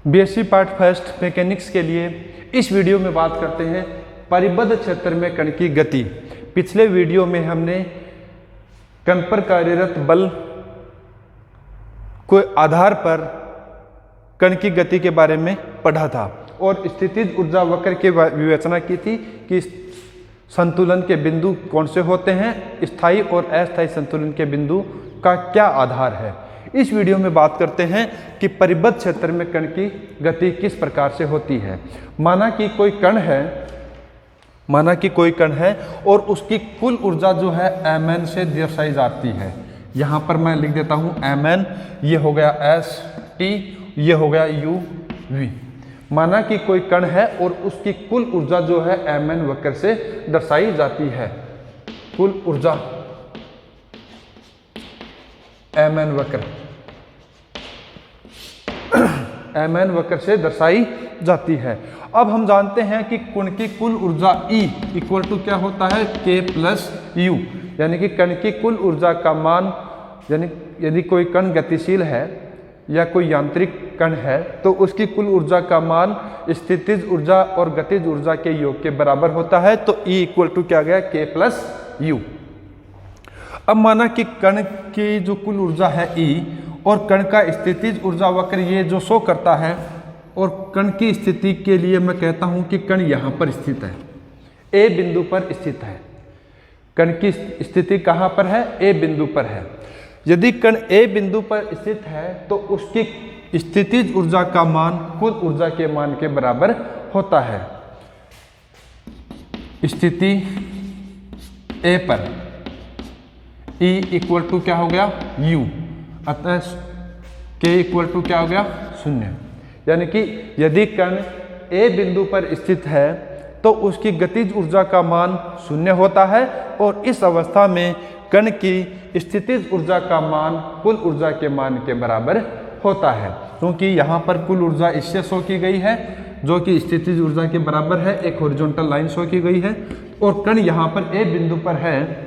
BSc part first mechanics के लिए इस वीडियो में बात करते हैं परिबद्ध क्षेत्र में कण की गति। पिछले वीडियो में हमने कण पर कार्यरत बल के आधार पर कण की गति के बारे में पढ़ा था और स्थितिज ऊर्जा वक्र की विवेचना की थी कि संतुलन के बिंदु कौन से होते हैं, स्थायी और अस्थायी संतुलन के बिंदु का क्या आधार है। इस वीडियो में बात करते हैं कि परिबद्ध क्षेत्र में कण की गति किस प्रकार से होती है। माना कि कोई कण है और उसकी कुल ऊर्जा जो है mn से दर्शाई जाती है। यहाँ पर मैं लिख देता हूँ mn, ये हो गया st, ये हो गया uv। माना कि कोई कण है और उसकी कुल ऊर्जा जो है mn वक्र से दर्शाई जाती है। कुल ऊर्जा mn वक्र से दर्शाई जाती है। अब हम जानते हैं कि कण की कुल ऊर्जा E इक्वल टू क्या होता है, K प्लस U, यानी कि कण की कुल ऊर्जा का मान, यानी यदि कोई कण गतिशील है या कोई यांत्रिक कण है तो उसकी कुल ऊर्जा का मान स्थितिज ऊर्जा और गतिज ऊर्जा के योग के बराबर होता है। तो E इक्वल टू क्या गया, K प्लस U। अब माना कि कण की जो कुल ऊर्जा है E और कण का स्थितिज ऊर्जा वक्र ये जो शो करता है, और कण की स्थिति के लिए मैं कहता हूं कि कण यहाँ पर स्थित है, A बिंदु पर स्थित है। कण की स्थिति कहाँ पर है, A बिंदु पर है। यदि कण A बिंदु पर स्थित है तो उसकी स्थितिज ऊर्जा का मान कुल ऊर्जा के मान के बराबर होता है। स्थिति A पर E इक्वल टू क्या हो गया, U, अतः K इक्वल टू क्या हो गया, 0। यानी कि यदि कण A बिंदु पर स्थित है तो उसकी गतिज ऊर्जा का मान 0 होता है और इस अवस्था में कण की स्थितिज ऊर्जा का मान कुल ऊर्जा के मान के बराबर होता है। क्योंकि यहाँ पर कुल ऊर्जा इससे शो की गई है जो कि स्थितिज ऊर्जा के बराबर है, एक हॉरिजॉन्टल लाइन शो की गई है, और कण यहाँ पर A बिंदु पर है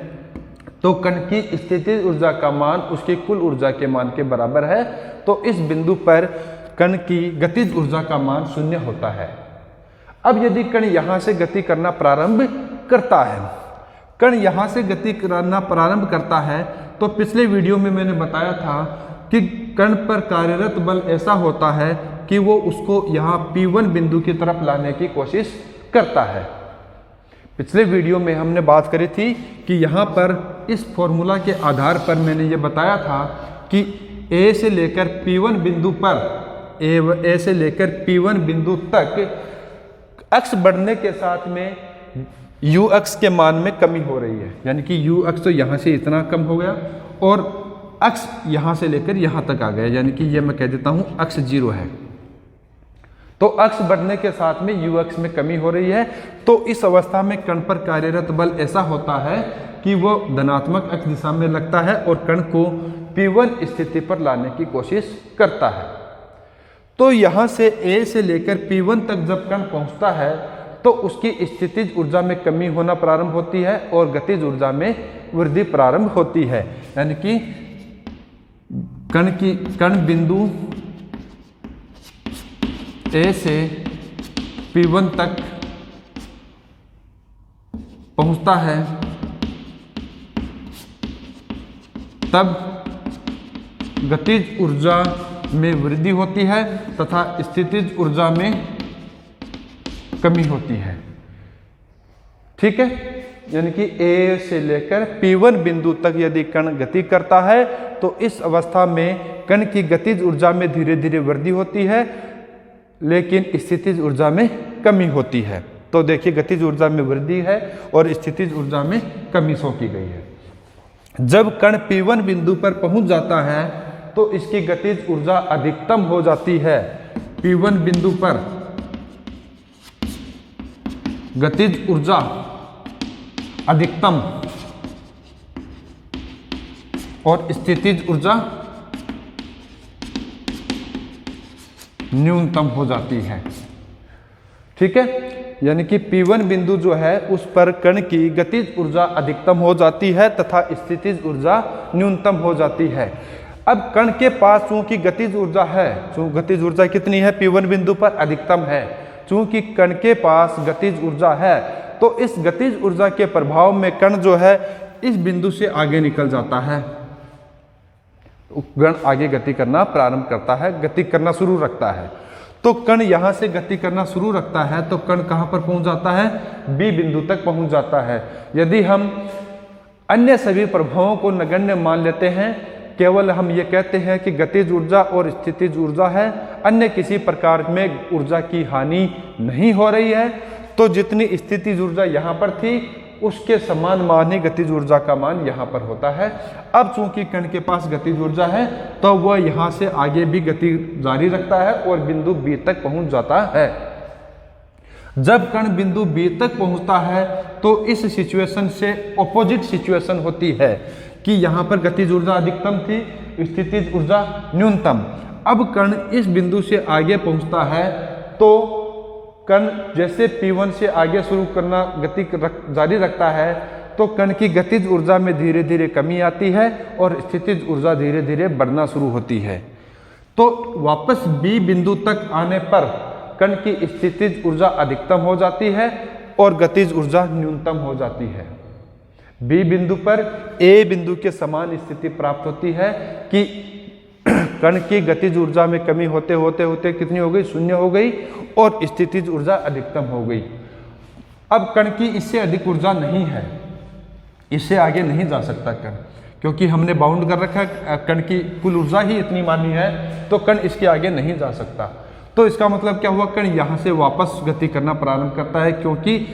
तो कण की स्थितिज ऊर्जा का मान उसकी कुल ऊर्जा के मान के बराबर है। तो इस बिंदु पर कण की गतिज ऊर्जा का मान 0 होता है। अब यदि कण यहाँ से गति करना प्रारंभ करता है, कण यहाँ से गति करना प्रारंभ करता है, तो पिछले वीडियो में मैंने बताया था कि कण पर कार्यरत बल ऐसा होता है कि वो उसको यहाँ P1 बिंदु की तरफ लाने की कोशिश करता है। पिछले वीडियो में हमने बात करी थी कि यहाँ पर इस फॉर्मूला के आधार पर मैंने ये बताया था कि A से लेकर P1 बिंदु पर A से लेकर P1 बिंदु तक अक्ष बढ़ने के साथ में U अक्ष के मान में कमी हो रही है। यानी कि U अक्ष तो यहाँ से इतना कम हो गया और अक्ष यहाँ से लेकर यहाँ तक आ गया, यानी कि ये मैं कह देता हूँ अक्ष 0 है। तो अक्ष बढ़ने के साथ में U अक्ष में कमी हो रही है। तो इस अवस्था में कण पर कार्यरत बल ऐसा होता है कि वो धनात्मक अक्ष दिशा में लगता है और कण को P1 स्थिति पर लाने की कोशिश करता है। तो यहाँ से A से लेकर P1 तक जब कण पहुँचता है तो उसकी स्थितिज ऊर्जा में कमी होना प्रारंभ होती है और गतिज ऊर्जा में वृद्धि प्रारंभ होती है। यानी कि कण बिंदु A से P1 तक पहुंचता है तब गतिज ऊर्जा में वृद्धि होती है तथा स्थितिज ऊर्जा में कमी होती है। ठीक है, यानी कि A से लेकर P1 बिंदु तक यदि कण गति करता है तो इस अवस्था में कण की गतिज ऊर्जा में धीरे धीरे वृद्धि होती है लेकिन स्थितिज ऊर्जा में कमी होती है। तो देखिए, गतिज ऊर्जा में वृद्धि है और स्थितिज ऊर्जा में कमी शो की गई है। जब कण P1 बिंदु पर पहुंच जाता है तो इसकी गतिज ऊर्जा अधिकतम हो जाती है। P1 बिंदु पर गतिज ऊर्जा अधिकतम और स्थितिज ऊर्जा न्यूनतम हो जाती है। ठीक है, यानी कि P1 बिंदु जो है उस पर कण की गतिज ऊर्जा अधिकतम हो जाती है तथा स्थितिज ऊर्जा न्यूनतम हो जाती है। अब कण के पास चूंकि गतिज ऊर्जा है, गतिज ऊर्जा कितनी है, P1 बिंदु पर अधिकतम है। चूंकि कण के पास गतिज ऊर्जा है तो इस गतिज ऊर्जा के प्रभाव में कण जो है इस बिंदु से आगे निकल जाता है, कण आगे गति करना प्रारंभ करता है, गति करना शुरू रखता है। तो कण यहां से गति करना शुरू रखता है तो कण कहां पर पहुंच जाता है, बी बिंदु तक पहुंच जाता है। यदि हम अन्य सभी प्रभावों को नगण्य मान लेते हैं, केवल हम ये कहते हैं कि गतिज ऊर्जा और स्थितिज ऊर्जा है, अन्य किसी प्रकार में ऊर्जा की हानि नहीं हो रही है, तो जितनी स्थितिज ऊर्जा यहाँ पर थी उसके समान मान ही गतिज ऊर्जा का मान यहाँ पर होता है। अब चूंकि कण के पास गतिज ऊर्जा है तो वह यहाँ से आगे भी गति जारी रखता है और बिंदु बी तक पहुँच जाता है। जब कण बिंदु बी तक पहुँचता है तो इस सिचुएशन से ऑपोजिट सिचुएशन होती है कि यहाँ पर गतिज ऊर्जा अधिकतम थी, स्थितिज ऊर्जा न्यूनतम। अब कण इस बिंदु से आगे पहुँचता है तो कण जैसे P1 से आगे शुरू करना गति जारी रखता है तो कण की गतिज ऊर्जा में धीरे धीरे कमी आती है और स्थितिज ऊर्जा धीरे धीरे बढ़ना शुरू होती है। तो वापस B बिंदु तक आने पर कण की स्थितिज ऊर्जा अधिकतम हो जाती है और गतिज ऊर्जा न्यूनतम हो जाती है। B बिंदु पर A बिंदु के समान स्थिति प्राप्त होती है कि कण की गतिज ऊर्जा में कमी होते होते होते कितनी हो गई, शून्य हो गई और स्थितिज ऊर्जा अधिकतम हो गई। अब कण की इससे अधिक ऊर्जा नहीं है, इससे आगे नहीं जा सकता कण, क्योंकि हमने बाउंड कर रखा है, कण की कुल ऊर्जा ही इतनी मानी है तो कण इसके आगे नहीं जा सकता। तो इसका मतलब क्या हुआ, कण यहाँ से वापस गति करना प्रारंभ करता है, क्योंकि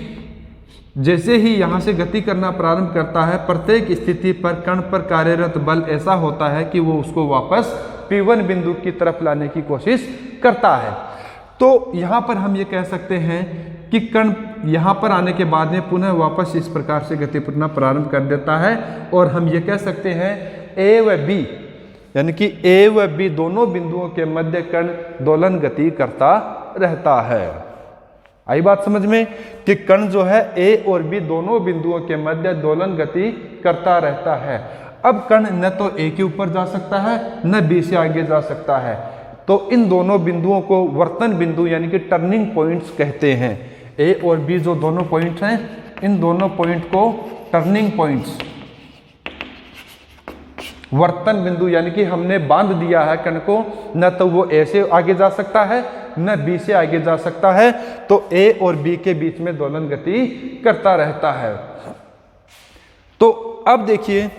जैसे ही यहाँ से गति करना प्रारंभ करता है प्रत्येक स्थिति पर कण पर कार्यरत बल ऐसा होता है कि वो उसको वापस P1 बिंदु की तरफ लाने की कोशिश करता है। तो यहाँ पर हम ये कह सकते हैं कि कण यहाँ पर आने के बाद में पुनः वापस इस प्रकार से गति करना प्रारंभ कर देता है और हम ये कह सकते हैं A व B, यानी कि A व B दोनों बिंदुओं के मध्य कण दोलन गति करता रहता है। आई बात समझ में कि कण जो है A और B दोनों बिंदुओं के मध्य दोलन गति करता रहता है। अब कण न तो A के ऊपर जा सकता है न B से आगे जा सकता है, तो इन दोनों बिंदुओं को वर्तन बिंदु यानी कि टर्निंग पॉइंट्स कहते हैं। A और B जो दोनों पॉइंट हैं, इन दोनों पॉइंट को टर्निंग पॉइंट्स, वर्तन बिंदु यानी कि हमने बांध दिया है कण को, न तो वो A से आगे जा सकता है न B से आगे जा सकता है, तो A और B के बीच में दोलन गति करता रहता है। तो अब देखिए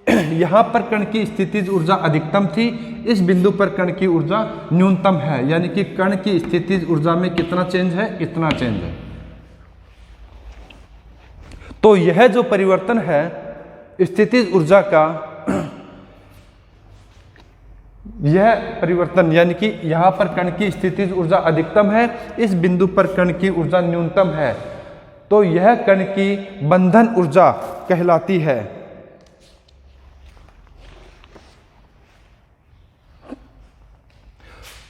यहाँ पर कण की स्थितिज ऊर्जा अधिकतम थी, इस बिंदु पर कण की ऊर्जा न्यूनतम है, यानी कि कण की स्थितिज ऊर्जा में कितना चेंज है, इतना चेंज है। तो यह जो परिवर्तन है स्थितिज ऊर्जा का, यह परिवर्तन यानी कि यहाँ पर कण की स्थितिज ऊर्जा अधिकतम है, इस बिंदु पर कण की ऊर्जा न्यूनतम है, तो यह कण की बंधन ऊर्जा कहलाती है।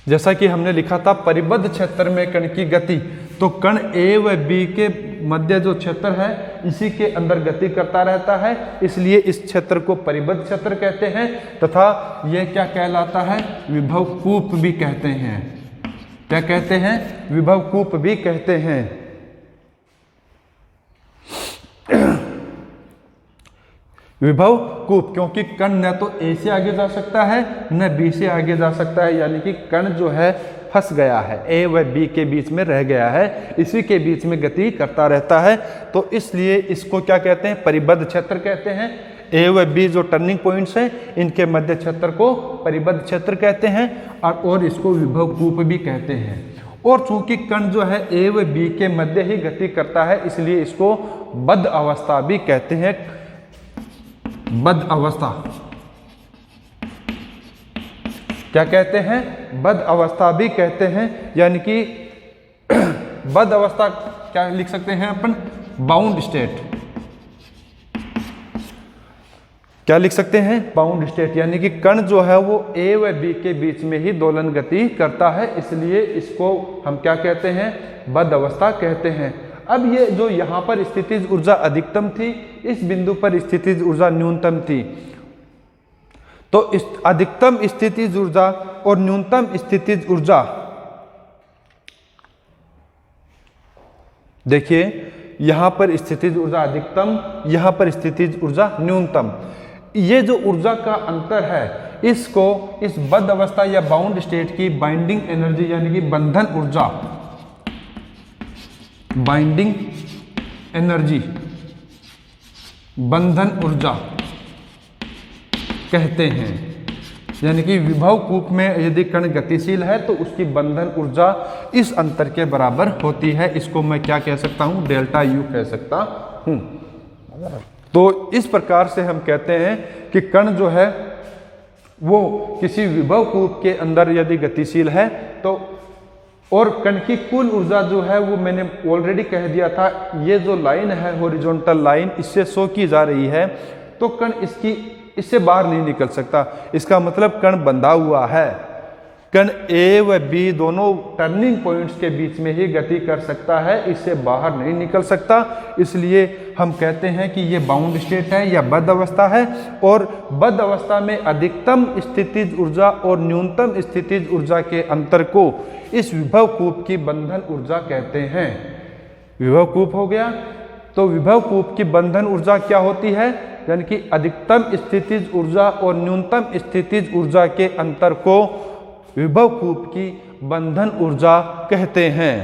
जैसा कि हमने लिखा था परिबद्ध क्षेत्र में कण की गति, तो कण A व B के मध्य जो क्षेत्र है इसी के अंदर गति करता रहता है, इसलिए इस क्षेत्र को परिबद्ध क्षेत्र कहते हैं तथा यह क्या कहलाता है, विभव कूप भी कहते हैं। क्या कहते हैं, विभव कूप भी कहते हैं। विभव कूप, क्योंकि कण न तो A से आगे जा सकता है न B से आगे जा सकता है, यानी कि कण जो है फंस गया है, A व B के बीच में रह गया है, इसी के बीच में गति करता रहता है। तो इसलिए इसको क्या कहते हैं, परिबद्ध क्षेत्र कहते हैं। A व B जो टर्निंग पॉइंट्स हैं इनके मध्य क्षेत्र को परिबद्ध क्षेत्र कहते हैं और इसको विभव कूप भी कहते हैं। और चूंकि कण जो है A व B के मध्य ही गति करता है इसलिए इसको बद्ध अवस्था भी कहते हैं। बद्ध अवस्था क्या कहते हैं, बद्ध अवस्था भी कहते हैं, यानी कि बद्ध अवस्था क्या लिख सकते हैं अपन, बाउंड स्टेट। क्या लिख सकते हैं, बाउंड स्टेट, यानी कि कण जो है वो A व B के बीच में ही दोलन गति करता है, इसलिए इसको हम क्या कहते हैं, बद्ध अवस्था कहते हैं। अब ये जो यहाँ पर स्थितिज ऊर्जा अधिकतम थी, इस बिंदु पर स्थितिज ऊर्जा न्यूनतम थी, तो अधिकतम स्थितिज ऊर्जा और न्यूनतम स्थितिज ऊर्जा, देखिए यहां पर स्थितिज ऊर्जा अधिकतम, यहां पर स्थितिज ऊर्जा न्यूनतम। ये जो ऊर्जा का अंतर है, इसको इस बद्ध अवस्था या बाउंड स्टेट की बाइंडिंग एनर्जी यानी कि बंधन ऊर्जा, बाइंडिंग एनर्जी, बंधन ऊर्जा कहते हैं। यानी कि विभव कूप में यदि कण गतिशील है तो उसकी बंधन ऊर्जा इस अंतर के बराबर होती है। इसको मैं क्या कह सकता हूं, डेल्टा यू कह सकता हूं। तो इस प्रकार से हम कहते हैं कि कण जो है वो किसी विभव कूप के अंदर यदि गतिशील है तो, और कण की कुल ऊर्जा जो है वो मैंने ऑलरेडी कह दिया था, ये जो लाइन है हॉरिजॉन्टल लाइन, इससे शो की जा रही है, तो कण इससे बाहर नहीं निकल सकता। इसका मतलब कण बंधा हुआ है। कण ए व बी दोनों टर्निंग पॉइंट्स के बीच में ही गति कर सकता है, इससे बाहर नहीं निकल सकता। इसलिए हम कहते हैं कि ये बाउंड स्टेट है या बद्ध अवस्था है, और बद्ध अवस्था में अधिकतम स्थितिज ऊर्जा और न्यूनतम स्थितिज ऊर्जा के अंतर को इस विभव कूप की बंधन ऊर्जा कहते हैं। विभव कूप हो गया, तो विभव कूप की बंधन ऊर्जा क्या होती है, यानी कि अधिकतम स्थितिज ऊर्जा और न्यूनतम स्थितिज ऊर्जा के अंतर को विभव कूप की बंधन ऊर्जा कहते हैं।